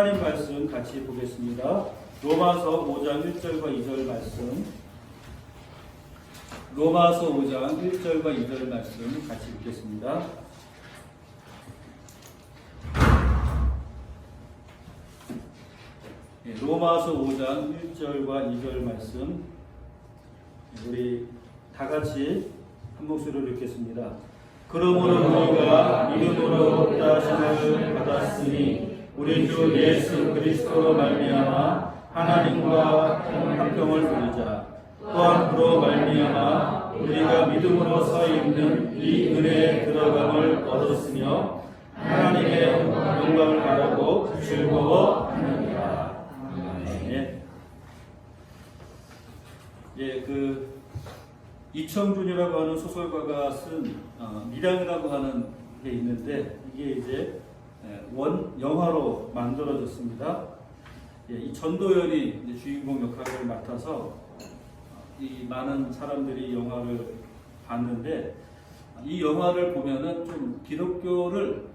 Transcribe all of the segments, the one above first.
하나님 말씀 같이 보겠습니다. 로마서 5장 1절과 2절 말씀. 로마서 5장 1절과 2절 말씀 같이 읽겠습니다. 로마서 5장 1절과 2절 말씀 우리 다 같이 한 목소리로 읽겠습니다. 그러므로 너희가 믿음으로 구원하심을 받았으니 우리 주 예수 그리스도로 말미암아 하나님과 화평을 누리자. 또한 그로 말미암아 우리가 믿음으로 서 있는 이 은혜에 들어감을 얻었으며 하나님의 영광을 바라고 즐거워하느니라. 이청준이라고 하는 소설가가 쓴 미량이라고 하는 게 있는데 이게 이제 영화로 만들어졌습니다. 이 전도연이 이제 주인공 역할을 맡아서 이 많은 사람들이 영화를 봤는데 이 영화를 보면은 좀 기독교를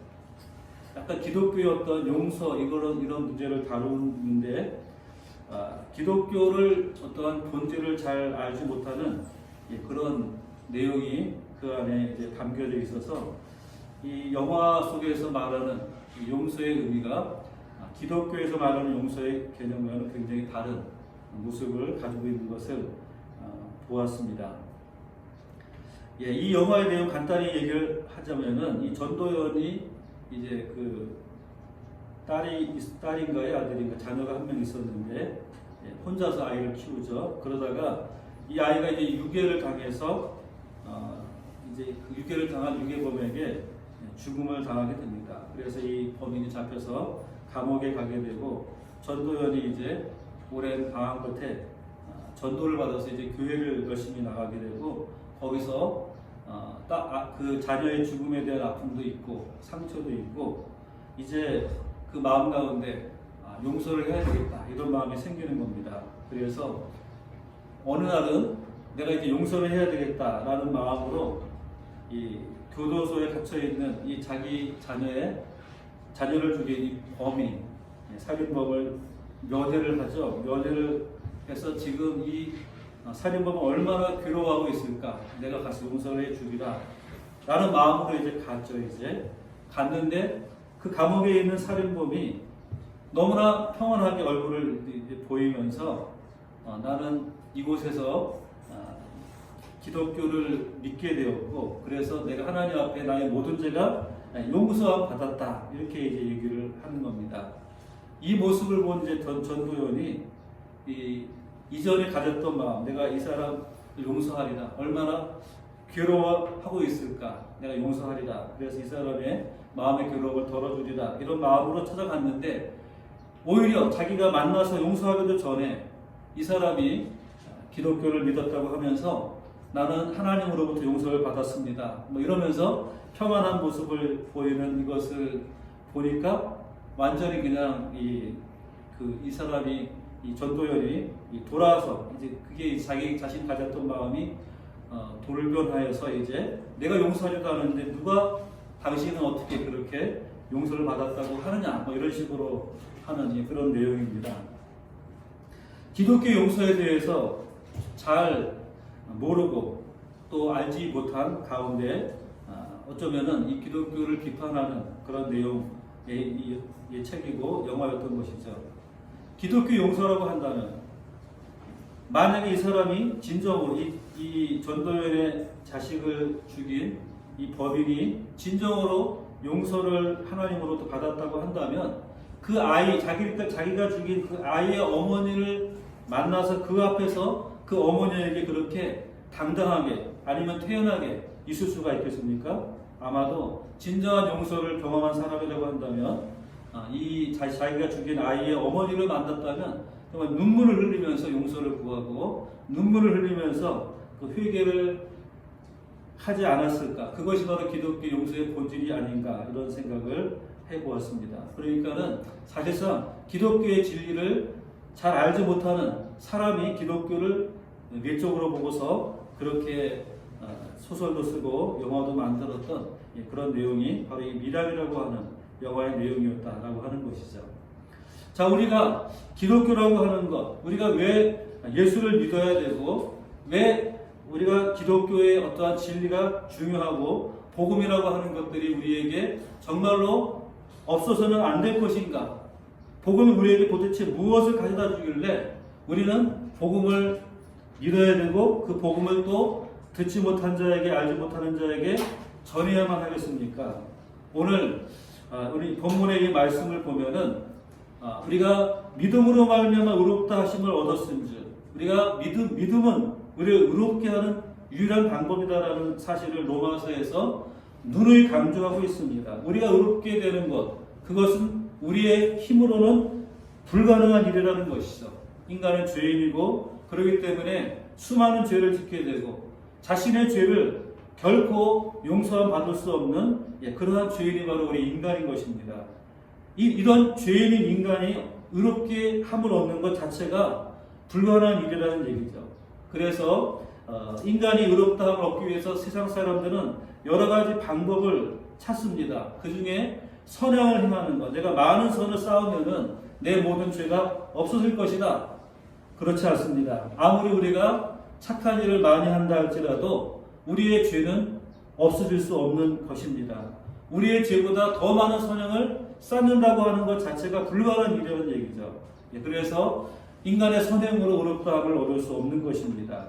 약간 기독교의 어떤 용서 이런 문제를 다루는데 기독교를 어떠한 본질을 잘 알지 못하는 그런 내용이 그 안에 이제 담겨져 있어서 이 영화 속에서 말하는 이 용서의 의미가 기독교에서 말하는 용서의 개념과는 굉장히 다른 모습을 가지고 있는 것을 보았습니다. 이 영화의 내용 간단히 얘기를 하자면은 이 전도연이 이제 그 딸인가요 아들인가 자녀가 한 명 있었는데 혼자서 아이를 키우죠. 그러다가 이 아이가 이제 유괴를 당해서 이제 그 유괴를 당한 유괴범에게 죽음을 당하게 됩니다. 그래서 이 범인이 잡혀서 감옥에 가게 되고 전도연이 이제 오랜 방황 끝에 전도를 받아서 이제 교회를 열심히 나가게 되고 거기서 그 자녀의 죽음에 대한 아픔도 있고 상처도 있고 이제 그 마음 가운데 용서를 해야 되겠다 이런 마음이 생기는 겁니다. 그래서 어느 날은 내가 이제 용서를 해야 되겠다라는 마음으로 이 교도소에 갇혀 있는 이 자기 자녀를 죽인 이 범인 살인범을 면회를 하죠. 면회를 해서 지금 이 살인범은 얼마나 괴로워하고 있을까? 내가 가서 용서를 해주리라 라는 마음으로 이제 갔죠. 이제 갔는데 그 감옥에 있는 살인범이 너무나 평안하게 얼굴을 이제 보이면서 나는 이곳에서 기독교를 믿게 되었고 그래서 내가 하나님 앞에 나의 모든 죄가 용서함 받았다 이렇게 이제 얘기를 하는 겁니다. 이 모습을 본 이제 전도연이 이전에 가졌던 마음, 내가 이 사람을 용서하리라, 얼마나 괴로워하고 있을까, 내가 용서하리라. 그래서 이 사람의 마음의 괴로움을 덜어주리라 이런 마음으로 찾아갔는데 오히려 자기가 만나서 용서하기도 전에 이 사람이 기독교를 믿었다고 하면서 나는 하나님으로부터 용서를 받았습니다. 뭐 이러면서 평안한 모습을 보이는 이것을 보니까 완전히 그냥 이 사람이 이 전도연이 돌아서 이제 그게 자기 자신 가졌던 마음이 돌변하여서 이제 내가 용서하지도 않았는데 누가 당신은 어떻게 그렇게 용서를 받았다고 하느냐 뭐 이런 식으로 하는 그런 내용입니다. 기독교 용서에 대해서 잘 모르고 또 알지 못한 가운데 어쩌면은 이 기독교를 비판하는 그런 내용의 책이고 영화였던 것이죠. 기독교 용서라고 한다면 만약에 이 사람이 진정으로 이 전도연의 자식을 죽인 이 범인이 진정으로 용서를 하나님으로부터 받았다고 한다면 그 아이 자기가 죽인 그 아이의 어머니를 만나서 그 앞에서 그 어머니에게 그렇게 당당하게 아니면 태연하게 있을 수가 있겠습니까? 아마도 진정한 용서를 경험한 사람이라고 한다면 자기가 죽인 아이의 어머니를 만났다면 정말 눈물을 흘리면서 용서를 구하고 눈물을 흘리면서 그 회개를 하지 않았을까? 그것이 바로 기독교 용서의 본질이 아닌가 이런 생각을 해보았습니다. 그러니까는 사실상 기독교의 진리를 잘 알지 못하는 사람이 기독교를 외적으로 보고서 그렇게 소설도 쓰고 영화도 만들었던 그런 내용이 바로 이 미랄이라고 하는 영화의 내용이었다라고 하는 것이죠. 자, 우리가 기독교라고 하는 것, 우리가 왜 예수를 믿어야 되고, 왜 우리가 기독교의 어떠한 진리가 중요하고, 복음이라고 하는 것들이 우리에게 정말로 없어서는 안 될 것인가? 복음이 우리에게 도대체 무엇을 가져다 주길래 우리는 복음을 믿어야 되고, 그 복음을 또 듣지 못한 자에게, 알지 못하는 자에게 전해야만 하겠습니까? 오늘 우리 본문의 이 말씀을 보면은 우리가 믿음으로 말미암아 의롭다 하심을 얻었은즉, 우리가 믿음은 우리를 의롭게 하는 유일한 방법이다라는 사실을 로마서에서 누누이 강조하고 있습니다. 우리가 의롭게 되는 것, 그것은 우리의 힘으로는 불가능한 일이라는 것이죠. 인간은 죄인이고, 그렇기 때문에 수많은 죄를 짓게 되고, 자신의 죄를 결코 용서함 받을 수 없는 그러한 죄인이 바로 우리 인간인 것입니다. 이런 죄인인 인간이 의롭게 함을 얻는 것 자체가 불가능한 일이라는 얘기죠. 그래서 인간이 의롭다함을 얻기 위해서 세상 사람들은 여러 가지 방법을 찾습니다. 그 중에 선행을 행하는 것, 내가 많은 선을 쌓으면은 내 모든 죄가 없어질 것이다. 그렇지 않습니다. 아무리 우리가 착한 일을 많이 한다 할지라도 우리의 죄는 없어질 수 없는 것입니다. 우리의 죄보다 더 많은 선행을 쌓는다고 하는 것 자체가 불가능한 일이라는 얘기죠. 그래서 인간의 선행으로 의롭다함을 얻을 수 없는 것입니다.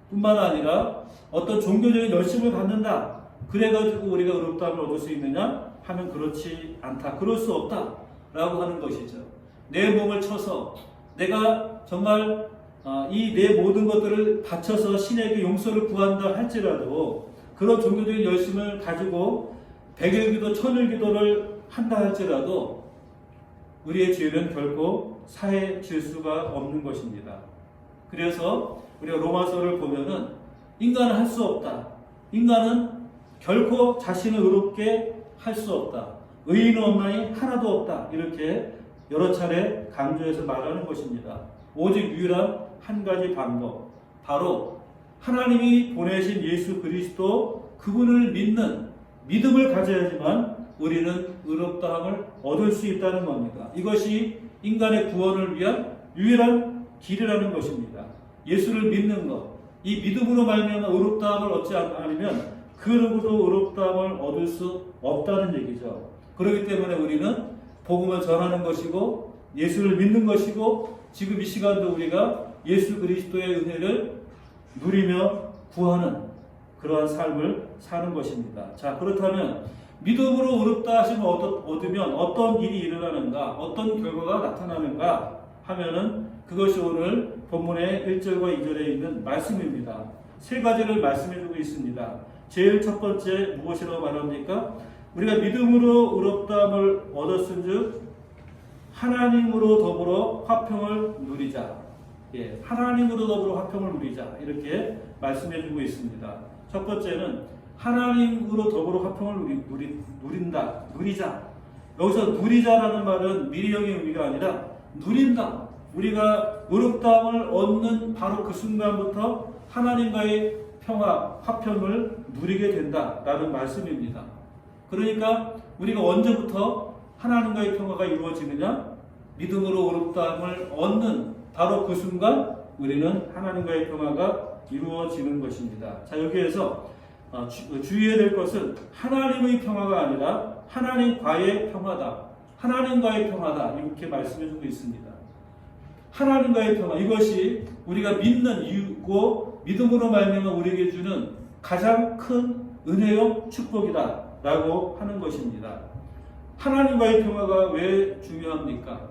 뿐만 아니라 어떤 종교적인 열심을 갖는다, 그래가지고 우리가 의롭다함을 얻을 수 있느냐 하면 그렇지 않다, 그럴 수 없다 라고 하는 것이죠. 내 몸을 쳐서 내가 정말 이 내 모든 것들을 바쳐서 신에게 용서를 구한다 할지라도, 그런 종교적인 열심을 가지고 백일기도 천일기도를 한다 할지라도 우리의 죄는 결코 사해질 수가 없는 것입니다. 그래서 우리가 로마서를 보면은 인간은 할 수 없다, 인간은 결코 자신을 의롭게 할 수 없다, 의인은 없나니 하나도 없다, 이렇게 여러 차례 강조해서 말하는 것입니다. 오직 유일한 한 가지 방법, 바로 하나님이 보내신 예수 그리스도, 그분을 믿는 믿음을 가져야지만 우리는 의롭다함을 얻을 수 있다는 겁니다. 이것이 인간의 구원을 위한 유일한 길이라는 것입니다. 예수를 믿는 것, 이 믿음으로 말미암아 의롭다함을 얻지 않으면 그 누구도 의롭다함을 얻을 수 없다는 얘기죠. 그렇기 때문에 우리는 복음을 전하는 것이고, 예수를 믿는 것이고, 지금 이 시간도 우리가 예수 그리스도의 은혜를 누리며 구하는 그러한 삶을 사는 것입니다. 자, 그렇다면 믿음으로 의롭다 하심을 얻으면 어떤 일이 일어나는가, 어떤 결과가 나타나는가 하면은 그것이 오늘 본문의 1절과 2절에 있는 말씀입니다. 세 가지를 말씀해주고 있습니다. 제일 첫 번째 무엇이라고 말합니까? 우리가 믿음으로 의롭다함을 얻었은즉 하나님으로 더불어 화평을 누리자. 하나님으로 더불어 화평을 누리자, 이렇게 말씀해주고 있습니다. 첫 번째는 하나님으로 더불어 화평을 누리자. 여기서 누리자라는 말은 미래형의 의미가 아니라 누린다. 우리가 의롭다함을 얻는 바로 그 순간부터 하나님과의 평화, 화평을 누리게 된다라는 말씀입니다. 그러니까 우리가 언제부터 하나님과의 평화가 이루어지느냐? 믿음으로 의롭다함을 얻는 바로 그 순간 우리는 하나님과의 평화가 이루어지는 것입니다. 자, 여기에서 주의해야 될 것은 하나님의 평화가 아니라 하나님과의 평화다. 하나님과의 평화다. 이렇게 말씀해주고 있습니다. 하나님과의 평화, 이것이 우리가 믿는 이유고 믿음으로 말미암아 우리에게 주는 가장 큰 은혜요 축복이다 라고 하는 것입니다. 하나님과의 평화가 왜 중요합니까?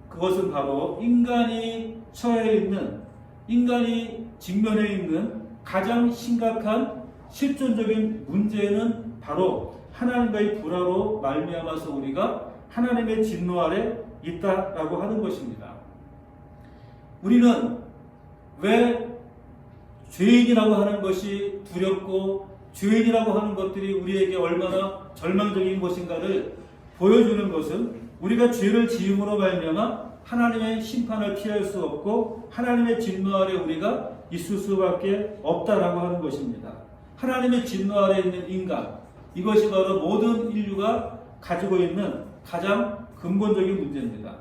그것은 바로 인간이 처해 있는, 인간이 직면해 있는 가장 심각한 실존적인 문제는 바로 하나님과의 불화로 말미암아서 우리가 하나님의 진노 아래 있다라고 하는 것입니다. 우리는 왜 죄인이라고 하는 것이 두렵고 죄인이라고 하는 것들이 우리에게 얼마나 절망적인 것인가를 보여주는 것은 우리가 죄를 지음으로 말미암아 하나님의 심판을 피할 수 없고 하나님의 진노 아래 우리가 있을 수밖에 없다라고 하는 것입니다. 하나님의 진노 아래 있는 인간, 이것이 바로 모든 인류가 가지고 있는 가장 근본적인 문제입니다.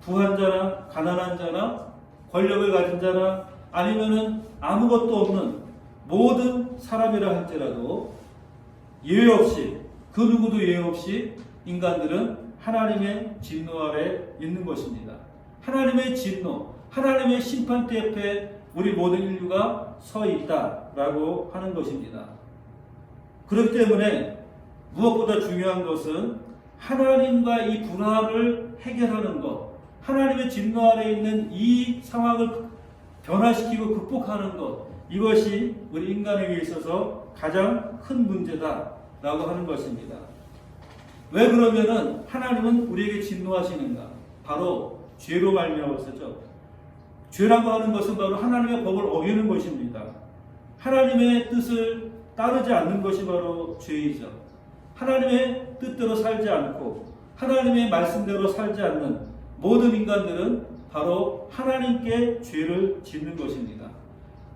부한 자나 가난한 자나 권력을 가진 자나 아니면은 아무것도 없는 모든 사람이라 할지라도 예외 없이 그 누구도 예외 없이 인간들은 하나님의 진노 아래 있는 것입니다. 하나님의 진노, 하나님의 심판대 옆에 우리 모든 인류가 서 있다라고 하는 것입니다. 그렇기 때문에 무엇보다 중요한 것은 하나님과 이 불화를 해결하는 것, 하나님의 진노 아래 있는 이 상황을 변화시키고 극복하는 것, 이것이 우리 인간에게 있어서 가장 큰 문제다라고 하는 것입니다. 왜 그러면은 하나님은 우리에게 진노하시는가? 바로 죄로 말미암아서죠. 죄라고 하는 것은 바로 하나님의 법을 어기는 것입니다. 하나님의 뜻을 따르지 않는 것이 바로 죄이죠. 하나님의 뜻대로 살지 않고 하나님의 말씀대로 살지 않는 모든 인간들은 바로 하나님께 죄를 짓는 것입니다.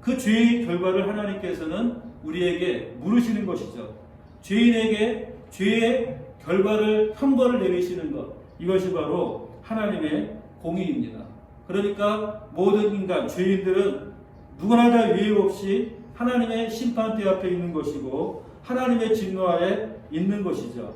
그 죄의 결과를 하나님께서는 우리에게 물으시는 것이죠. 죄인에게 죄의 결과를 형벌을 내리시는 것, 이것이 바로 하나님의 공의입니다. 그러니까 모든 인간, 죄인들은 누구나 다 예외 없이 하나님의 심판대 앞에 있는 것이고 하나님의 진노 아래 있는 것이죠.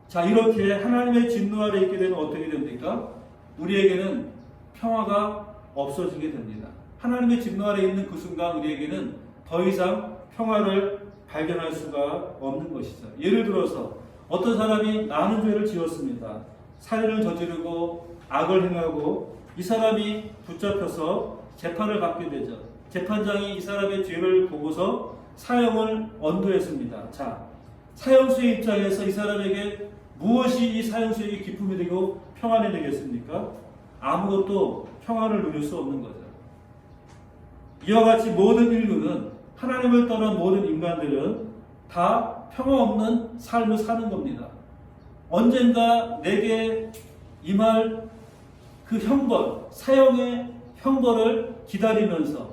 자, 이렇게 하나님의 진노 아래 있게 되면 어떻게 됩니까? 우리에게는 평화가 없어지게 됩니다. 하나님의 진노 아래 있는 그 순간 우리에게는 더 이상 평화를 발견할 수가 없는 것이죠. 예를 들어서 어떤 사람이 많은 죄를 지었습니다. 살인을 저지르고 악을 행하고 이 사람이 붙잡혀서 재판을 받게 되죠. 재판장이 이 사람의 죄를 보고서 사형을 언도했습니다. 자, 사형수의 입장에서 이 사람에게 무엇이 이 사형수에게 기쁨이 되고 평안이 되겠습니까? 아무것도 평안을 누릴 수 없는 거죠. 이와 같이 모든 인류는, 하나님을 떠난 모든 인간들은 다 평화 없는 삶을 사는 겁니다. 언젠가 내게 임할 그 형벌, 사형의 형벌을 기다리면서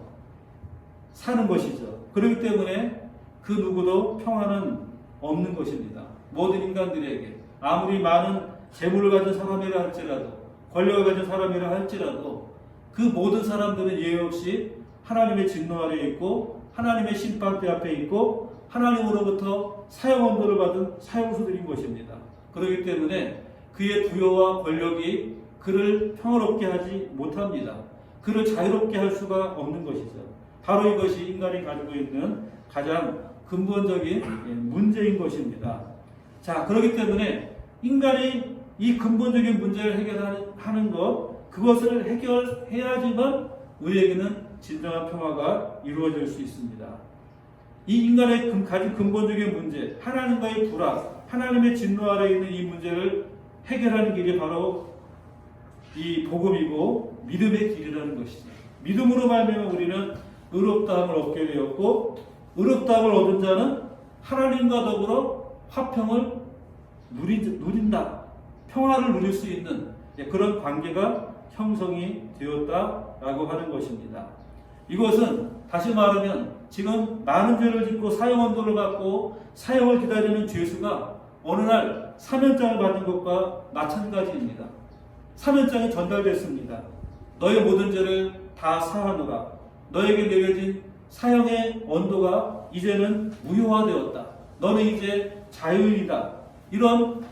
사는 것이죠. 그렇기 때문에 그 누구도 평화는 없는 것입니다. 모든 인간들에게 아무리 많은 재물을 가진 사람이라 할지라도, 권력을 가진 사람이라 할지라도 그 모든 사람들은 예외 없이 하나님의 진노 아래에 있고 하나님의 심판대 앞에 있고 하나님으로부터 사형 언도를 받은 사형수들인 것입니다. 그렇기 때문에 그의 부여와 권력이 그를 평화롭게 하지 못합니다. 그를 자유롭게 할 수가 없는 것이죠. 바로 이것이 인간이 가지고 있는 가장 근본적인 문제인 것입니다. 자, 그렇기 때문에 인간이 이 근본적인 문제를 해결하는 것, 그것을 해결해야지만 우리에게는 진정한 평화가 이루어질 수 있습니다. 이 인간의 가진 근본적인 문제, 하나님과의 불화, 하나님의 진노 아래 있는 이 문제를 해결하는 길이 바로 이 복음이고 믿음의 길이라는 것이죠. 믿음으로 말미암아 우리는 의롭다함을 얻게 되었고, 의롭다함을 얻은 자는 하나님과 더불어 화평을 누린다. 평화를 누릴 수 있는 그런 관계가 형성이 되었다라고 하는 것입니다. 이것은 다시 말하면 지금 많은 죄를 짓고 사형 언도를 받고 사형을 기다리는 죄수가 어느 날 사면장을 받는 것과 마찬가지입니다. 사면장이 전달됐습니다. 너의 모든 죄를 다 사하노라. 너에게 내려진 사형의 언도가 이제는 무효화되었다. 너는 이제 자유인이다. 이런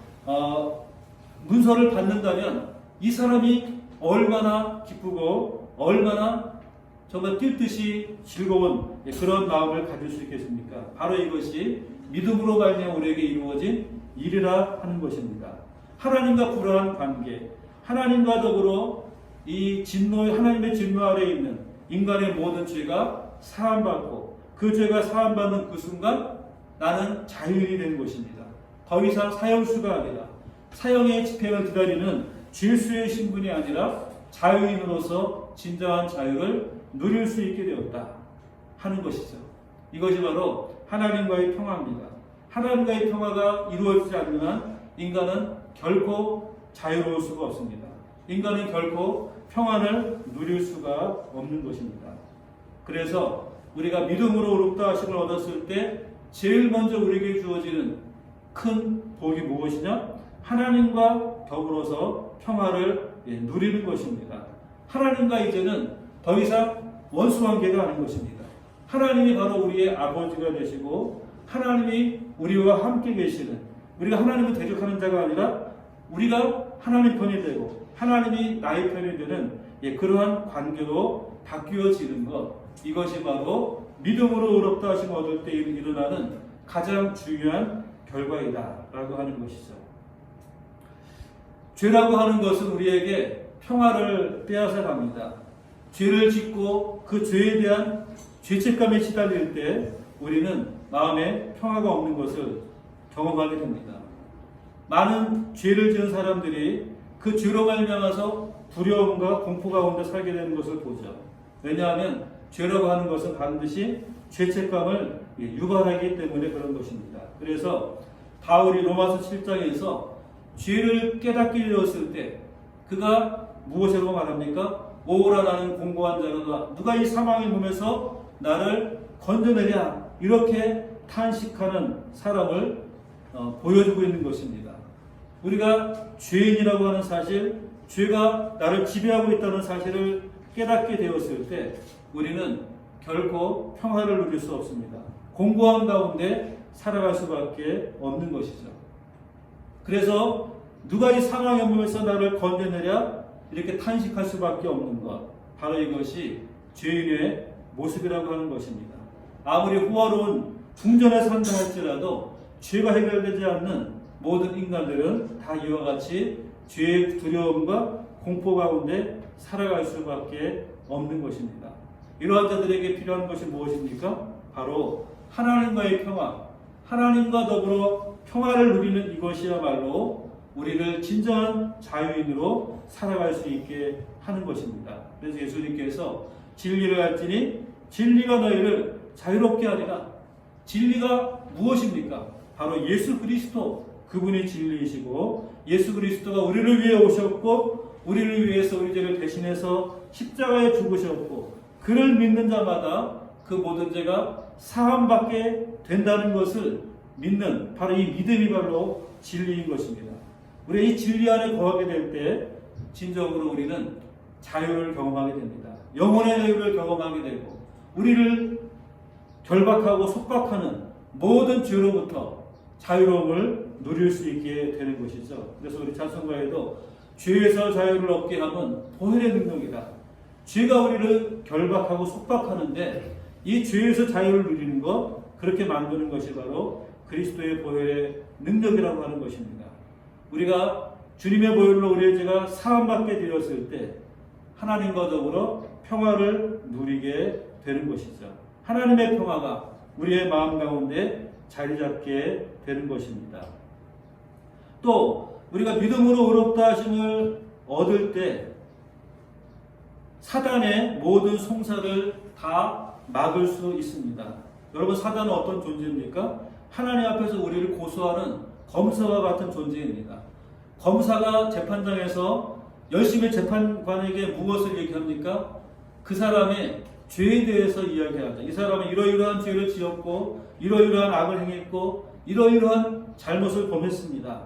문서를 받는다면 이 사람이 얼마나 기쁘고 얼마나 정말 뛸 듯이 즐거운 그런 마음을 가질 수 있겠습니까? 바로 이것이 믿음으로 말미암아 우리에게 이루어진 일이라 하는 것입니다. 하나님과 불화한 관계, 하나님과 더불어 이 하나님의 진노 아래에 있는 인간의 모든 죄가 사함받고 그 죄가 사함받는 그 순간 나는 자유인이 되는 것입니다. 더 이상 사형수가 아니라 사형의 집행을 기다리는 죄수의 신분이 아니라 자유인으로서 진정한 자유를 누릴 수 있게 되었다 하는 것이죠. 이것이 바로 하나님과의 평화입니다. 하나님과의 평화가 이루어지지 않는 한 인간은 결코 자유로울 수가 없습니다. 인간은 결코 평안을 누릴 수가 없는 것입니다. 그래서 우리가 믿음으로 의롭다 하심을 얻었을 때 제일 먼저 우리에게 주어지는 큰 복이 무엇이냐? 하나님과 더불어서 평화를 누리는 것입니다. 하나님과 이제는 더 이상 원수 관계가 아닌 것입니다. 하나님이 바로 우리의 아버지가 되시고 하나님이 우리와 함께 계시는, 우리가 하나님을 대적하는 자가 아니라 우리가 하나님 편이 되고 하나님이 나의 편이 되는 그러한 관계로 바뀌어지는 것, 이것이 바로 믿음으로 의롭다 하심을 얻을 때 일어나는 가장 중요한 결과이다라고 하는 것이죠. 죄라고 하는 것은 우리에게 평화를 빼앗아 갑니다. 죄를 짓고 그 죄에 대한 죄책감에 시달릴 때 우리는 마음에 평화가 없는 것을 경험하게 됩니다. 많은 죄를 지은 사람들이 그 죄로 말미암아서 두려움과 공포 가운데 살게 되는 것을 보죠. 왜냐하면 죄라고 하는 것은 반드시 죄책감을 유발하기 때문에 그런 것입니다. 그래서 바울이 로마서 7장에서 죄를 깨닫게 되었을 때 그가 무엇이라고 말합니까? 오라 나는 공고한 자로다. 누가 이 사망의 몸에서 나를 건져내랴. 이렇게 탄식하는 사람을 보여주고 있는 것입니다. 우리가 죄인이라고 하는 사실, 죄가 나를 지배하고 있다는 사실을 깨닫게 되었을 때 우리는 결코 평화를 누릴 수 없습니다. 공고한 가운데 살아갈 수밖에 없는 것이죠. 그래서 누가 이 사망의 몸에서 나를 건져내랴 이렇게 탄식할 수밖에 없는 것, 바로 이것이 죄인의 모습이라고 하는 것입니다. 아무리 호화로운 궁전에 산다 할지라도 죄가 해결되지 않는 모든 인간들은 다 이와 같이 죄의 두려움과 공포 가운데 살아갈 수밖에 없는 것입니다. 이러한 자들에게 필요한 것이 무엇입니까? 바로 하나님과의 평화, 하나님과 더불어 평화를 누리는 이것이야말로 우리를 진정한 자유인으로 살아갈 수 있게 하는 것입니다. 그래서 예수님께서 진리를 알지니 진리가 너희를 자유롭게 하리라. 진리가 무엇입니까? 바로 예수 그리스도, 그분이 진리이시고 예수 그리스도가 우리를 위해 오셨고 우리를 위해서 우리 죄를 대신해서 십자가에 죽으셨고 그를 믿는 자마다 그 모든 죄가 사함받게 된다는 것을 믿는, 바로 이 믿음이 바로 진리인 것입니다. 우리가 이 진리 안에 거하게 될 때 진정으로 우리는 자유를 경험하게 됩니다. 영혼의 자유를 경험하게 되고 우리를 결박하고 속박하는 모든 죄로부터 자유로움을 누릴 수 있게 되는 것이죠. 그래서 우리 찬송가에도 죄에서 자유를 얻게 하면 보혈의 능력이다. 죄가 우리를 결박하고 속박하는데 이 죄에서 자유를 누리는 것, 그렇게 만드는 것이 바로 그리스도의 보혈의 능력이라고 하는 것입니다. 우리가 주님의 보혈로 우리의 죄가 사함받게 되었을 때 하나님과 더불어 평화를 누리게 되는 것이죠. 하나님의 평화가 우리의 마음 가운데 자리 잡게 되는 것입니다. 또 우리가 믿음으로 의롭다 하심을 얻을 때 사단의 모든 송사를 다 막을 수 있습니다. 여러분, 사단은 어떤 존재입니까? 하나님 앞에서 우리를 고소하는 검사와 같은 존재입니다. 검사가 재판장에서 열심히 재판관에게 무엇을 얘기합니까? 그 사람의 죄에 대해서 이야기하죠. 이 사람은 이러이러한 죄를 지었고 이러이러한 악을 행했고 이러이러한 잘못을 범했습니다.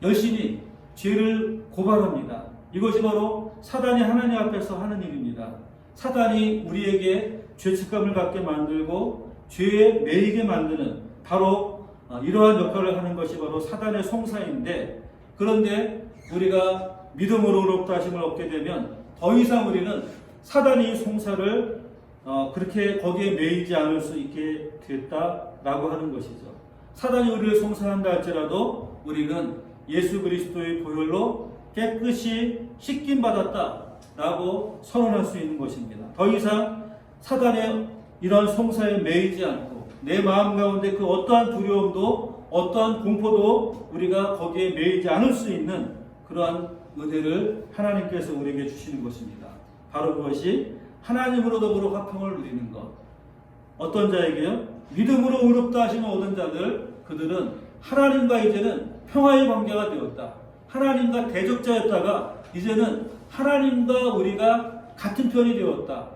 열심히 죄를 고발합니다. 이것이 바로 사단이 하나님 앞에서 하는 일입니다. 사단이 우리에게 죄책감을 갖게 만들고 죄에 매이게 만드는 바로 이러한 역할을 하는 것이 바로 사단의 송사인데, 그런데 우리가 믿음으로 의롭다 하심을 얻게 되면 더 이상 우리는 사단이 송사를 그렇게 거기에 매이지 않을 수 있게 됐다라고 하는 것이죠. 사단이 우리를 송사한다 할지라도 우리는 예수 그리스도의 보혈로 깨끗이 씻김 받았다라고 선언할 수 있는 것입니다. 더 이상 사단의 이러한 송사에 매이지 않고 내 마음 가운데 그 어떠한 두려움도 어떠한 공포도 우리가 거기에 매이지 않을 수 있는 그러한 은혜를 하나님께서 우리에게 주시는 것입니다. 바로 그것이 하나님으로 더불어 화평을 누리는 것. 어떤 자에게요? 믿음으로 의롭다 하심을 얻은 자들, 그들은 하나님과 이제는 평화의 관계가 되었다. 하나님과 대적자였다가 이제는 하나님과 우리가 같은 편이 되었다.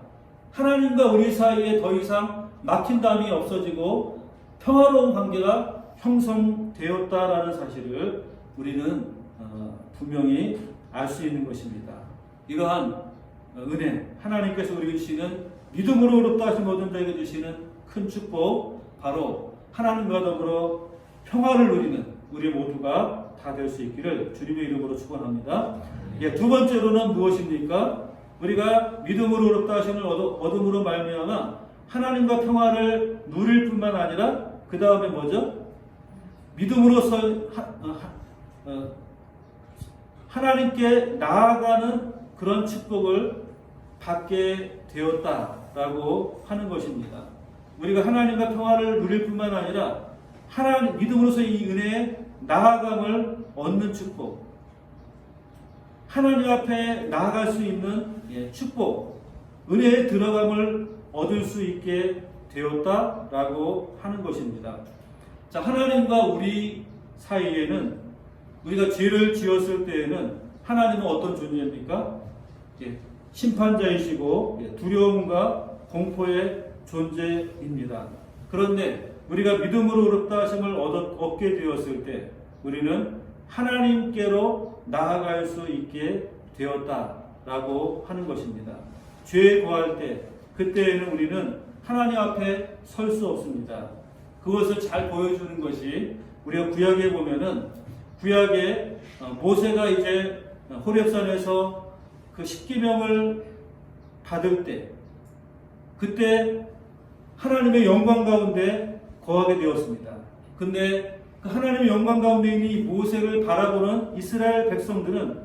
하나님과 우리 사이에 더 이상 막힌 담이 없어지고 평화로운 관계가 형성되었다라는 사실을 우리는 분명히 알 수 있는 것입니다. 이러한 은혜, 하나님께서 우리에게 주시는 믿음으로 의롭다 하신 모든 자에게 주시는 큰 축복, 바로 하나님과 더불어 평화를 누리는 우리 모두가 다 될 수 있기를 주님의 이름으로 축원합니다. 예, 두 번째로는 무엇입니까? 우리가 믿음으로 의롭다 하심을 얻음으로 말미암아 하나님과 평화를 누릴 뿐만 아니라 그 다음에 뭐죠? 믿음으로써 하나님께 나아가는 그런 축복을 받게 되었다라고 하는 것입니다. 우리가 하나님과 평화를 누릴 뿐만 아니라 하나님 믿음으로써 이 은혜에 나아감을 얻는 축복, 하나님 앞에 나아갈 수 있는 축복, 은혜에 들어감을 얻을 수 있게 되었다라고 하는 것입니다. 자, 하나님과 우리 사이에는 우리가 죄를 지었을 때에는 하나님은 어떤 존재입니까? 심판자이시고 두려움과 공포의 존재입니다. 그런데 우리가 믿음으로 의롭다 하심을 얻게 되었을 때 우리는 하나님께로 나아갈 수 있게 되었다라고 하는 것입니다. 죄에 거할 때 그때에는 우리는 하나님 앞에 설 수 없습니다. 그것을 잘 보여주는 것이 우리가 구약에 보면은 구약에 모세가 이제 호렙산에서 그 십계명을 받을 때 그때 하나님의 영광 가운데 거하게 되었습니다. 근데 그 하나님의 영광 가운데 있는 이 모세를 바라보는 이스라엘 백성들은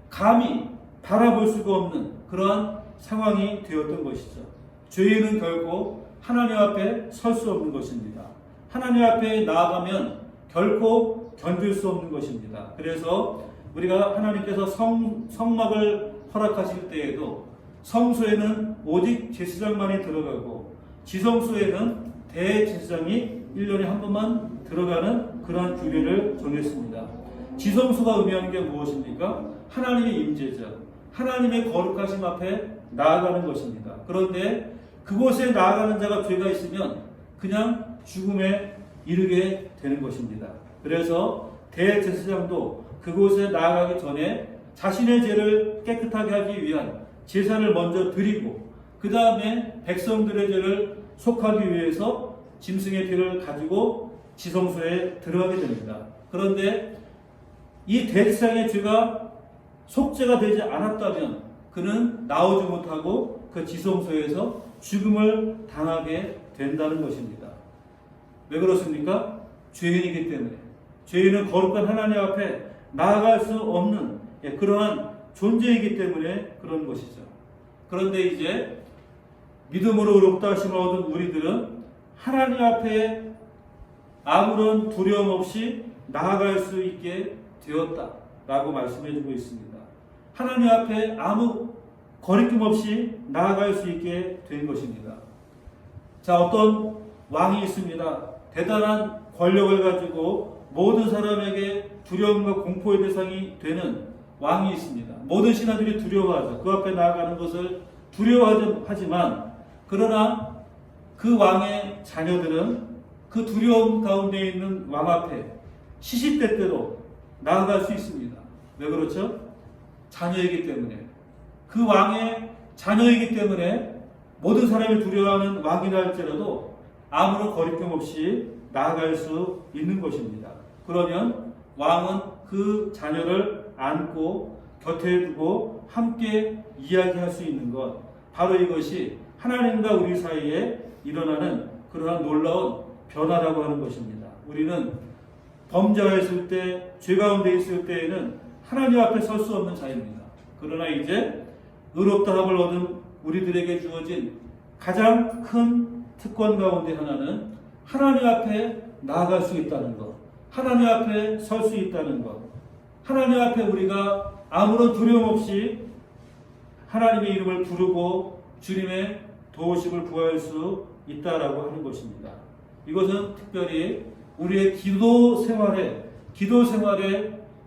감히 바라볼 수가 없는 그러한 상황이 되었던 것이죠. 죄인은 결코 하나님 앞에 설 수 없는 것입니다. 하나님 앞에 나아가면 결코 견딜 수 없는 것입니다. 그래서 우리가 하나님께서 성막을 허락하실 때에도 성소에는 오직 제사장만이 들어가고 지성소에는 대제사장이 1년에 한 번만 들어가는 그러한 규례를 정했습니다. 지성소가 의미하는 게 무엇입니까? 하나님의 임재죠. 하나님의 거룩하심 앞에 나아가는 것입니다. 그런데 그곳에 나아가는 자가 죄가 있으면 그냥 죽음에 이르게 되는 것입니다. 그래서 대제사장도 그곳에 나아가기 전에 자신의 죄를 깨끗하게 하기 위한 제사를 먼저 드리고 그 다음에 백성들의 죄를 속하기 위해서 짐승의 피를 가지고 지성소에 들어가게 됩니다. 그런데 이 대제사장의 죄가 속죄가 되지 않았다면 그는 나오지 못하고 그 지성소에서 죽음을 당하게 된다는 것입니다. 왜 그렇습니까? 죄인이기 때문에. 죄인은 거룩한 하나님 앞에 나아갈 수 없는 그러한 존재이기 때문에 그런 것이죠. 그런데 이제 믿음으로 의롭다 하심을 얻은 우리들은 하나님 앞에 아무런 두려움 없이 나아갈 수 있게 되었다라고 말씀해주고 있습니다. 하나님 앞에 아무 거리낌 없이 나아갈 수 있게 된 것입니다. 자, 어떤 왕이 있습니다. 대단한 권력을 가지고 모든 사람에게 두려움과 공포의 대상이 되는 왕이 있습니다. 모든 신하들이 두려워하죠. 그 앞에 나아가는 것을 두려워하지만 그러나 그 왕의 자녀들은 그 두려움 가운데 있는 왕 앞에 시시때때로 나아갈 수 있습니다. 왜 그렇죠? 자녀이기 때문에. 그 왕의 자녀이기 때문에 모든 사람이 두려워하는 왕이라 할지라도 아무런 거리낌 없이 나아갈 수 있는 것입니다. 그러면 왕은 그 자녀를 안고 곁에 두고 함께 이야기할 수 있는 것, 바로 이것이 하나님과 우리 사이에 일어나는 그러한 놀라운 변화라고 하는 것입니다. 우리는 범죄가 있을 때, 죄 가운데 있을 때에는 하나님 앞에 설 수 없는 자입니다. 그러나 이제 의롭다함을 얻은 우리들에게 주어진 가장 큰 특권 가운데 하나는 하나님 앞에 나아갈 수 있다는 것, 하나님 앞에 설 수 있다는 것, 하나님 앞에 우리가 아무런 두려움 없이 하나님의 이름을 부르고 주님의 도우심을 구할 수 있다라고 하는 것입니다. 이것은 특별히 우리의 기도 생활의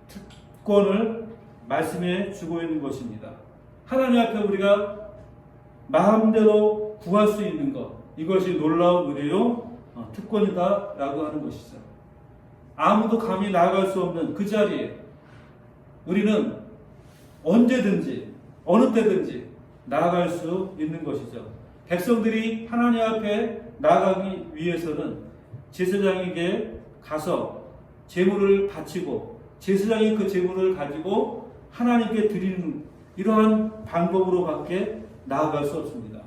특권을 말씀해 주고 있는 것입니다. 하나님 앞에 우리가 마음대로 구할 수 있는 것, 이것이 놀라운 은혜요 특권이다라고 하는 것이죠. 아무도 감히 나아갈 수 없는 그 자리에 우리는 언제든지 어느 때든지 나아갈 수 있는 것이죠. 백성들이 하나님 앞에 나아가기 위해서는 제사장에게 가서 제물을 바치고 제사장이 그 제물을 가지고 하나님께 드리는 이러한 방법으로밖에 나아갈 수 없습니다.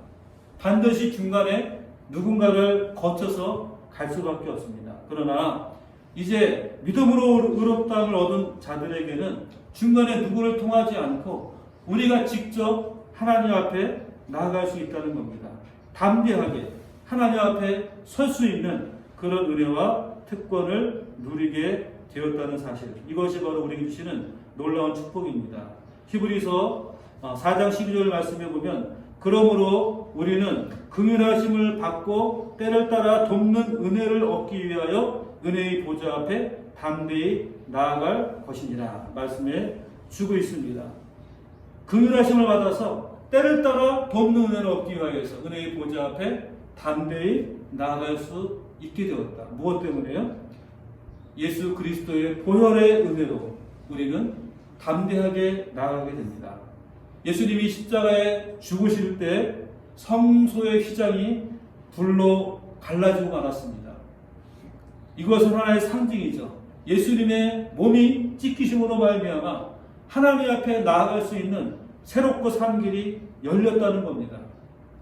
반드시 중간에 누군가를 거쳐서 갈 수밖에 없습니다. 그러나 이제 믿음으로 의롭다함을 얻은 자들에게는 중간에 누구를 통하지 않고 우리가 직접 하나님 앞에 나아갈 수 있다는 겁니다. 담대하게 하나님 앞에 설 수 있는 그런 은혜와 특권을 누리게 되었다는 사실, 이것이 바로 우리에게 주시는 놀라운 축복입니다. 히브리서 4장 12절 말씀에 보면 그러므로 우리는 긍휼하심을 받고 때를 따라 돕는 은혜를 얻기 위하여 은혜의 보좌 앞에 담대히 나아갈 것이니라 말씀해 주고 있습니다. 긍휼하심을 받아서 때를 따라 돕는 은혜를 얻기 위하여서 은혜의 보좌 앞에 담대히 나아갈 수 있게 되었다. 무엇 때문에요? 예수 그리스도의 보혈의 은혜로 우리는 담대하게 나아가게 됩니다. 예수님이 십자가에 죽으실 때 성소의 휘장이 불로 갈라지고 말았습니다. 이것은 하나의 상징이죠. 예수님의 몸이 찢기심으로 말미암아 하나님 앞에 나아갈 수 있는 새롭고 산 길이 열렸다는 겁니다.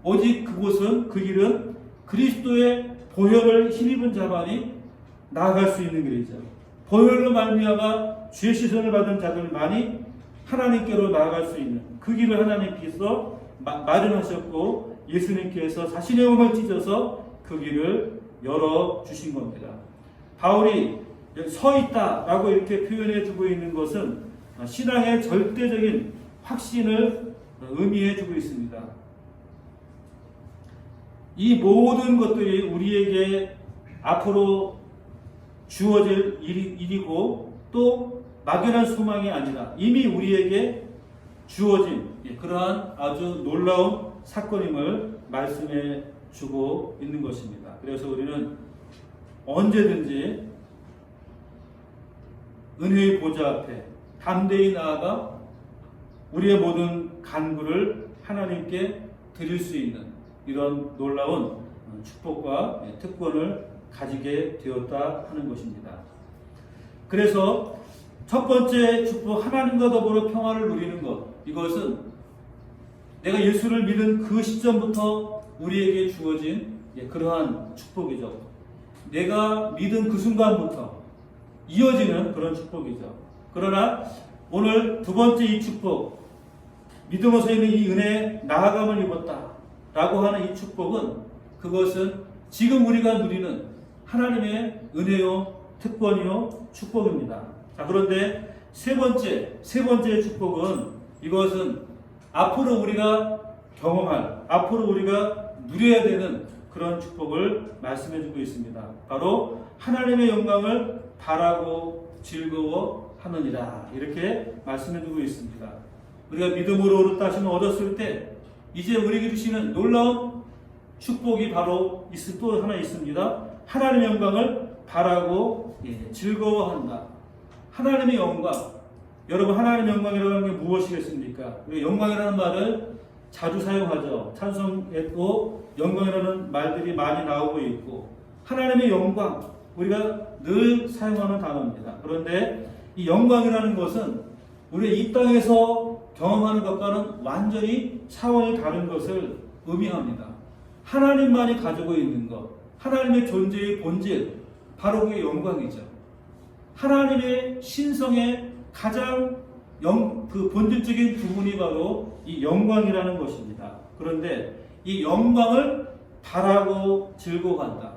오직 그곳은, 그 길은 그리스도의 보혈을 힘입은 자만이 나아갈 수 있는 길이죠. 보혈로 말미암아 죄 씻음을 받은 자들만이 하나님께로 나아갈 수 있는 그 길을 하나님께서 마련하셨고 예수님께서 자신의 몸을 찢어서 그 길을 열어주신 겁니다. 바울이 서 있다라고 이렇게 표현해 주고 있는 것은 신앙의 절대적인 확신을 의미해 주고 있습니다. 이 모든 것들이 우리에게 앞으로 주어질 일이고 또 막연한 소망이 아니라 이미 우리에게 주어진 그러한 아주 놀라운 사건임을 말씀해 주고 있는 것입니다. 그래서 우리는 언제든지 은혜의 보좌 앞에 담대히 나아가 우리의 모든 간구를 하나님께 드릴 수 있는 이런 놀라운 축복과 특권을 가지게 되었다 하는 것입니다. 그래서 첫 번째 축복, 하나님과 더불어 평화를 누리는 것, 이것은 내가 예수를 믿은 그 시점부터 우리에게 주어진 그러한 축복이죠. 내가 믿은 그 순간부터 이어지는 그런 축복이죠. 그러나 오늘 두 번째 이 축복, 믿음으로서 있는 이 은혜에 나아감을 입었다 라고 하는 이 축복은, 그것은 지금 우리가 누리는 하나님의 은혜요, 특권이요, 축복입니다. 자, 그런데 세 번째 축복은, 이것은 앞으로 우리가 경험할, 앞으로 우리가 누려야 되는 그런 축복을 말씀해 주고 있습니다. 바로 하나님의 영광을 바라고 즐거워하느니라, 이렇게 말씀해 주고 있습니다. 우리가 믿음으로 얻었다 하시면 얻었을 때 이제 우리에게 주시는 놀라운 축복이 바로 또 하나 있습니다. 하나님의 영광을 바라고 즐거워한다. 하나님의 영광, 여러분, 하나님의 영광이라고 하는 게 무엇이겠습니까? 우리가 영광이라는 말을 자주 사용하죠. 찬송에도 영광이라는 말들이 많이 나오고 있고, 하나님의 영광, 우리가 늘 사용하는 단어입니다. 그런데 이 영광이라는 것은 우리가 이 땅에서 경험하는 것과는 완전히 차원이 다른 것을 의미합니다. 하나님만이 가지고 있는 것, 하나님의 존재의 본질, 바로 그게 영광이죠. 하나님의 신성의 가장 그 본질적인 부분이 바로 이 영광이라는 것입니다. 그런데 이 영광을 바라고 즐거워한다.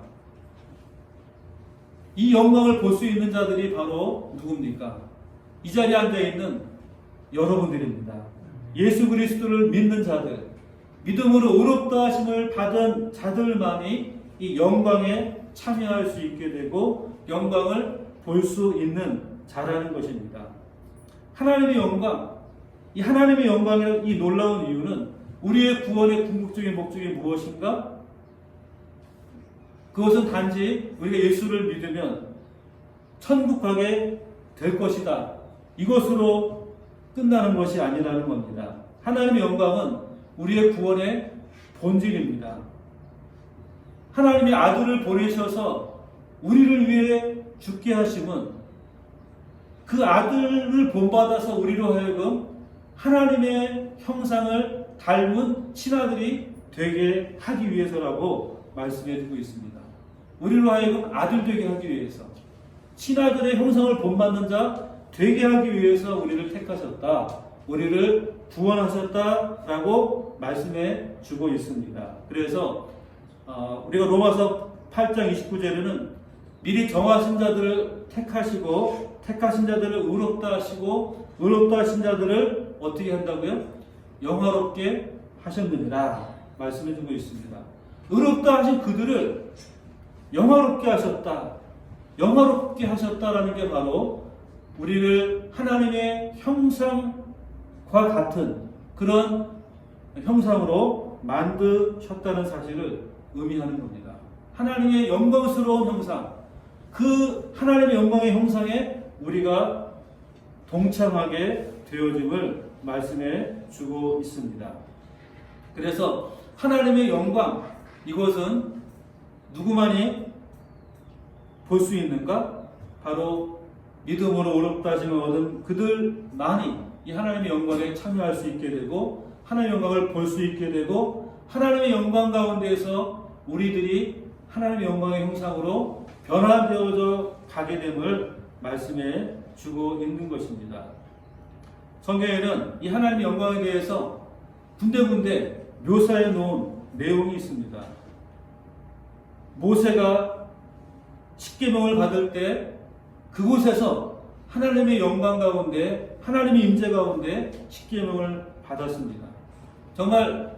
이 영광을 볼 수 있는 자들이 바로 누굽니까? 이 자리에 앉아있는 여러분들입니다. 예수 그리스도를 믿는 자들, 믿음으로 의롭다 하심을 받은 자들만이 이 영광에 참여할 수 있게 되고 영광을 볼 수 있는 자라는 것입니다. 하나님의 영광, 이 하나님의 영광이라는 이 놀라운 이유는 우리의 구원의 궁극적인 목적이 무엇인가? 그것은 단지 우리가 예수를 믿으면 천국 가게 될 것이다, 이것으로 끝나는 것이 아니라는 겁니다. 하나님의 영광은 우리의 구원의 본질입니다. 하나님의 아들을 보내셔서 우리를 위해 죽게 하심은 그 아들을 본받아서 우리로 하여금 하나님의 형상을 닮은 친아들이 되게 하기 위해서라고 말씀해 주고 있습니다. 우리로 하여금 아들 되게 하기 위해서, 친아들의 형상을 본받는 자 되게 하기 위해서 우리를 택하셨다, 우리를 구원하셨다라고 말씀해 주고 있습니다. 그래서 우리가 로마서 8장 29절에는 미리 정하신 자들을 택하시고 택하신 자들을 의롭다 하시고 의롭다 하신 자들을 어떻게 한다고요? 영화롭게 하셨느니라 말씀해 주고 있습니다. 의롭다 하신 그들을 영화롭게 하셨다, 영화롭게 하셨다라는 게 바로 우리를 하나님의 형상과 같은 그런 형상으로 만드셨다는 사실을 의미하는 겁니다. 하나님의 영광스러운 형상, 그 하나님의 영광의 형상에 우리가 동참하게 되어짐을 말씀해 주고 있습니다. 그래서 하나님의 영광, 이것은 누구만이 볼 수 있는가? 바로 믿음으로 의롭다 하심을 얻은 그들만이 이 하나님의 영광에 참여할 수 있게 되고 하나님의 영광을 볼 수 있게 되고 하나님의 영광 가운데에서 우리들이 하나님의 영광의 형상으로 변화되어져 가게 됨을 말씀해 주고 있는 것입니다. 성경에는 이 하나님의 영광에 대해서 군데군데 묘사해 놓은 내용이 있습니다. 모세가 십계명을 받을 때 그곳에서 하나님의 영광 가운데, 하나님의 임재 가운데 십계명을 받았습니다. 정말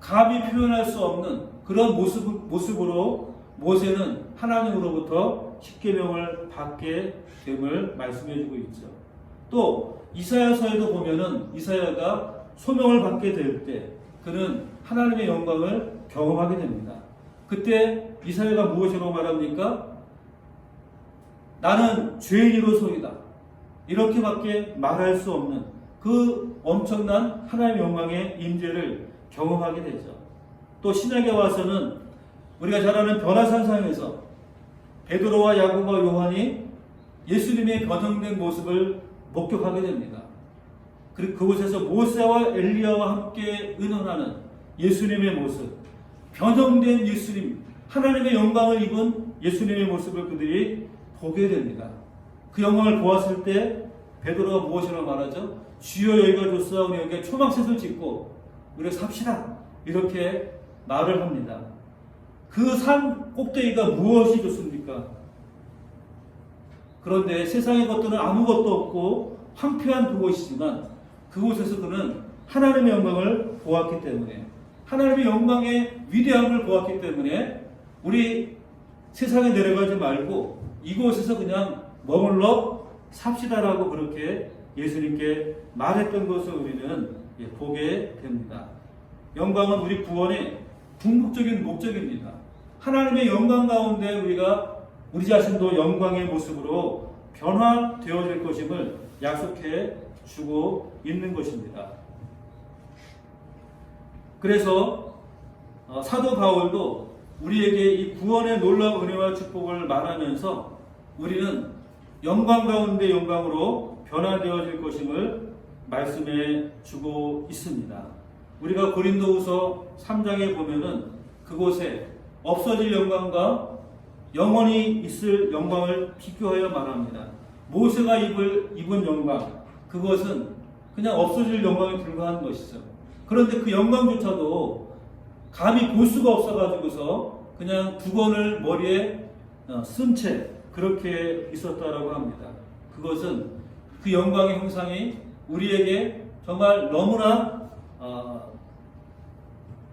감히 표현할 수 없는 그런 모습으로 모세는 하나님으로부터 십계명을 받게 됨을 말씀해 주고 있죠. 또 이사야서에도 보면은 이사야가 소명을 받게 될 때 그는 하나님의 영광을 경험하게 됩니다. 그때 이사야가 무엇이라고 말합니까? 나는 죄인으로소이다, 이렇게밖에 말할 수 없는 그 엄청난 하나님의 영광의 임재를 경험하게 되죠. 또 신약에 와서는 우리가 잘 아는 변화산상에서 베드로와 야고보와 요한이 예수님의 변형된 모습을 목격하게 됩니다. 그리고 그곳에서 모세와 엘리야와 함께 의논하는 예수님의 모습, 변형된 예수님, 하나님의 영광을 입은 예수님의 모습을 그들이 보게 됩니다. 그 영광을 보았을 때 베드로가 무엇이라고 말하죠? 주여 여기가 좋사오니 여기에 초막셋을 짓고 우리가 삽시다, 이렇게 말을 합니다. 그 산 꼭대기가 무엇이 좋습니까? 그런데 세상의 것들은 아무것도 없고 황폐한 그곳이지만 그곳에서 그는 하나님의 영광을 보았기 때문에, 하나님의 영광의 위대함을 보았기 때문에 우리 세상에 내려가지 말고 이곳에서 그냥 머물러 삽시다라고 그렇게 예수님께 말했던 것을 우리는 보게 됩니다. 영광은 우리 구원의 궁극적인 목적입니다. 하나님의 영광 가운데 우리 자신도 영광의 모습으로 변화되어질 것임을 약속해 주고 있는 것입니다. 그래서 사도 바울도 우리에게 이 구원의 놀라운 은혜와 축복을 말하면서 우리는 영광 가운데 영광으로 변화되어질 것임을 말씀해 주고 있습니다. 우리가 고린도후서 3장에 보면은 그곳에 없어질 영광과 영원히 있을 영광을 비교하여 말합니다. 모세가 입은 영광, 그것은 그냥 없어질 영광에 불과한 것이죠. 그런데 그 영광조차도 감히 볼 수가 없어가지고서 그냥 두건을 머리에 쓴 채 그렇게 있었다라고 합니다. 그것은 그 영광의 형상이 우리에게 정말 너무나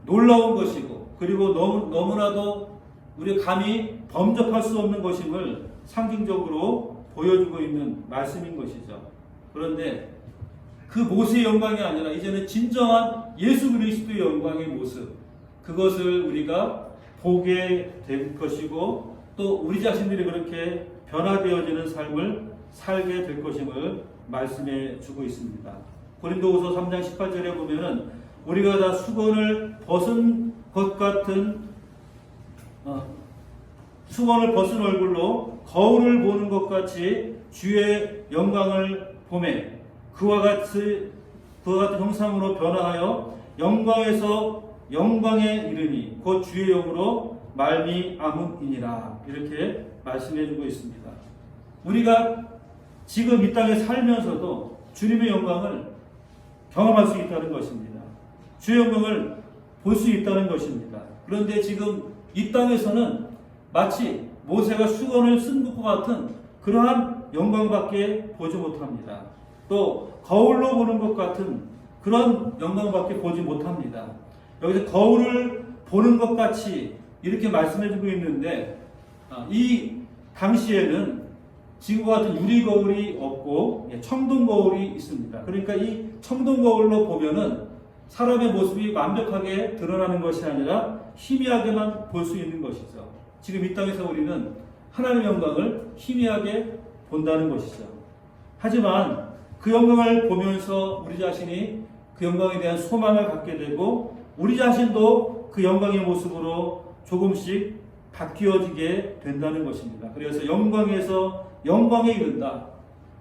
놀라운 것이고, 그리고 너무나도 우리 감히 범접할 수 없는 것임을 상징적으로 보여주고 있는 말씀인 것이죠. 그런데 그 모세의 영광이 아니라 이제는 진정한 예수 그리스도의 영광의 모습, 그것을 우리가 보게 될 것이고 또 우리 자신들이 그렇게 변화되어지는 삶을 살게 될 것임을 말씀해 주고 있습니다. 고린도후서 3장 18절에 보면은 우리가 다 수건을 벗은 것 같은 수건을 벗은 얼굴로 거울을 보는 것 같이 주의 영광을 보매 그와 같은 형상으로 변화하여 영광에서 영광에 이르니 곧 주의 영으로 말미암음이니라. 이렇게 말씀해주고 있습니다. 우리가 지금 이 땅에 살면서도 주님의 영광을 경험할 수 있다는 것입니다. 주의 영광을 볼 수 있다는 것입니다. 그런데 지금 이 땅에서는 마치 모세가 수건을 쓴 것과 같은 그러한 영광밖에 보지 못합니다. 또 거울로 보는 것 같은 그런 영광밖에 보지 못합니다. 여기서 거울을 보는 것 같이 이렇게 말씀해주고 있는데 이 당시에는 지금과 같은 유리 거울이 없고 청동 거울이 있습니다. 그러니까 이 청동 거울로 보면은 사람의 모습이 완벽하게 드러나는 것이 아니라 희미하게만 볼 수 있는 것이죠. 지금 이 땅에서 우리는 하나님의 영광을 희미하게 본다는 것이죠. 하지만 그 영광을 보면서 우리 자신이 그 영광에 대한 소망을 갖게 되고 우리 자신도 그 영광의 모습으로 조금씩 바뀌어지게 된다는 것입니다. 그래서 영광에서 영광에 이른다.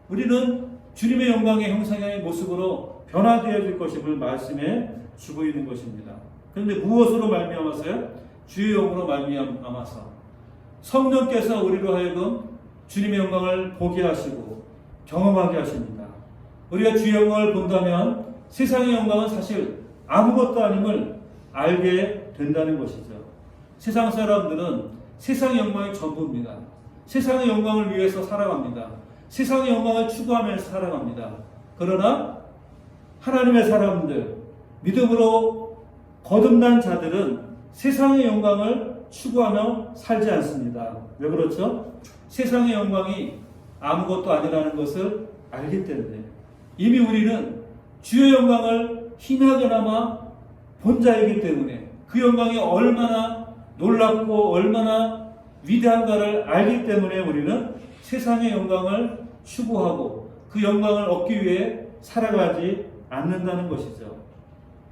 우리는 주님의 영광의 형상의 모습으로 변화되어질 것임을 말씀해 주고 있는 것입니다. 그런데 무엇으로 말미암아서요? 주의 영으로 말미암아서 성령께서 우리로 하여금 주님의 영광을 보게 하시고 경험하게 하십니다. 우리가 주의 영광을 본다면 세상의 영광은 사실 아무것도 아님을 알게 된다는 것이죠. 세상 사람들은 세상의 영광이 전부입니다. 세상의 영광을 위해서 살아갑니다. 세상의 영광을 추구하면서 살아갑니다. 그러나 하나님의 사람들, 믿음으로 거듭난 자들은 세상의 영광을 추구하며 살지 않습니다. 왜 그렇죠? 세상의 영광이 아무것도 아니라는 것을 알기 때문에 이미 우리는 주의 영광을 희미하게나마 본 자이기 때문에 그 영광이 얼마나 놀랍고 얼마나 위대한가를 알기 때문에 우리는 세상의 영광을 추구하고 그 영광을 얻기 위해 살아가지 않는다는 것이죠.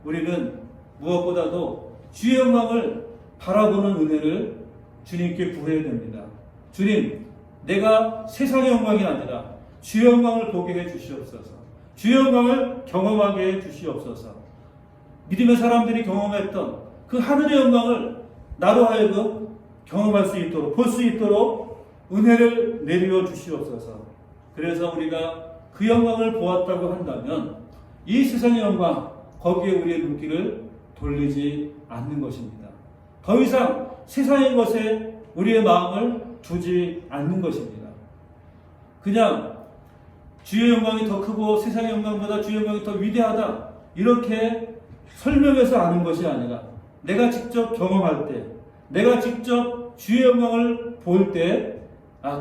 우리는 무엇보다도 주의 영광을 바라보는 은혜를 주님께 구해야 됩니다. 주님, 내가 세상의 영광이 아니라 주의 영광을 보게 해 주시옵소서. 주의 영광을 경험하게 해 주시옵소서. 믿음의 사람들이 경험했던 그 하늘의 영광을 나로 하여금 경험할 수 있도록, 볼 수 있도록 은혜를 내려 주시옵소서. 그래서 우리가 그 영광을 보았다고 한다면 이 세상의 영광, 거기에 우리의 눈길을 돌리지 않는 것입니다. 더 이상 세상의 것에 우리의 마음을 두지 않는 것입니다. 그냥 주의 영광이 더 크고 세상의 영광보다 주의 영광이 더 위대하다 이렇게 설명해서 아는 것이 아니라 내가 직접 경험할 때, 내가 직접 주의 영광을 볼 때,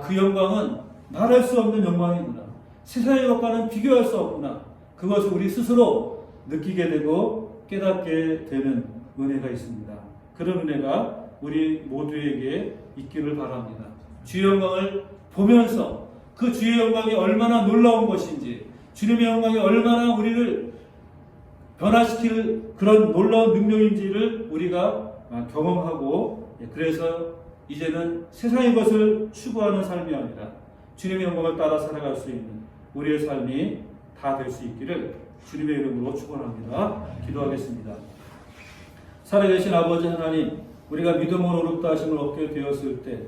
그 영광은 말할 수 없는 영광이구나. 세상의 것과는 비교할 수 없구나. 그것을 우리 스스로 느끼게 되고 깨닫게 되는 은혜가 있습니다. 그런 은혜가 우리 모두에게 있기를 바랍니다. 주의 영광을 보면서 그 주의 영광이 얼마나 놀라운 것인지, 주님의 영광이 얼마나 우리를 변화시킬 그런 놀라운 능력인지를 우리가 경험하고, 그래서 이제는 세상의 것을 추구하는 삶이 아니라 주님의 영광을 따라 살아갈 수 있는 우리의 삶이 다 될 수 있기를 주님의 이름으로 축원합니다. 기도하겠습니다. 살아계신 아버지 하나님, 우리가 믿음으로 의롭다 하심을 얻게 되었을 때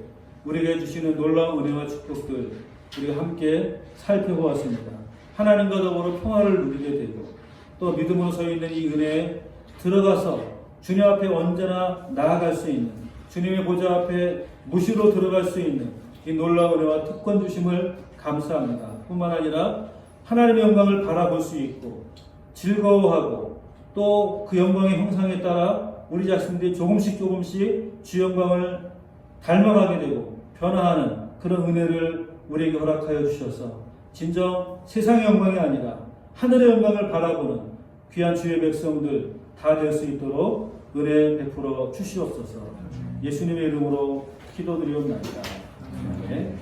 우리에게 주시는 놀라운 은혜와 축복들 우리가 함께 살펴보았습니다. 하나님과 더불어 평화를 누리게 되고 또 믿음으로 서 있는 이 은혜에 들어가서 주님 앞에 언제나 나아갈 수 있는, 주님의 보좌 앞에 무시로 들어갈 수 있는 이 놀라운 은혜와 특권 주심을 감사합니다. 뿐만 아니라 하나님의 영광을 바라볼 수 있고 즐거워하고 또 그 영광의 형상에 따라 우리 자신들이 조금씩 주 영광을 닮아가게 되고 변화하는 그런 은혜를 우리에게 허락하여 주셔서 진정 세상의 영광이 아니라 하늘의 영광을 바라보는 귀한 주의 백성들 다 될 수 있도록 은혜 베풀어 주시옵소서. 예수님의 이름으로 기도드리옵나이다. 네.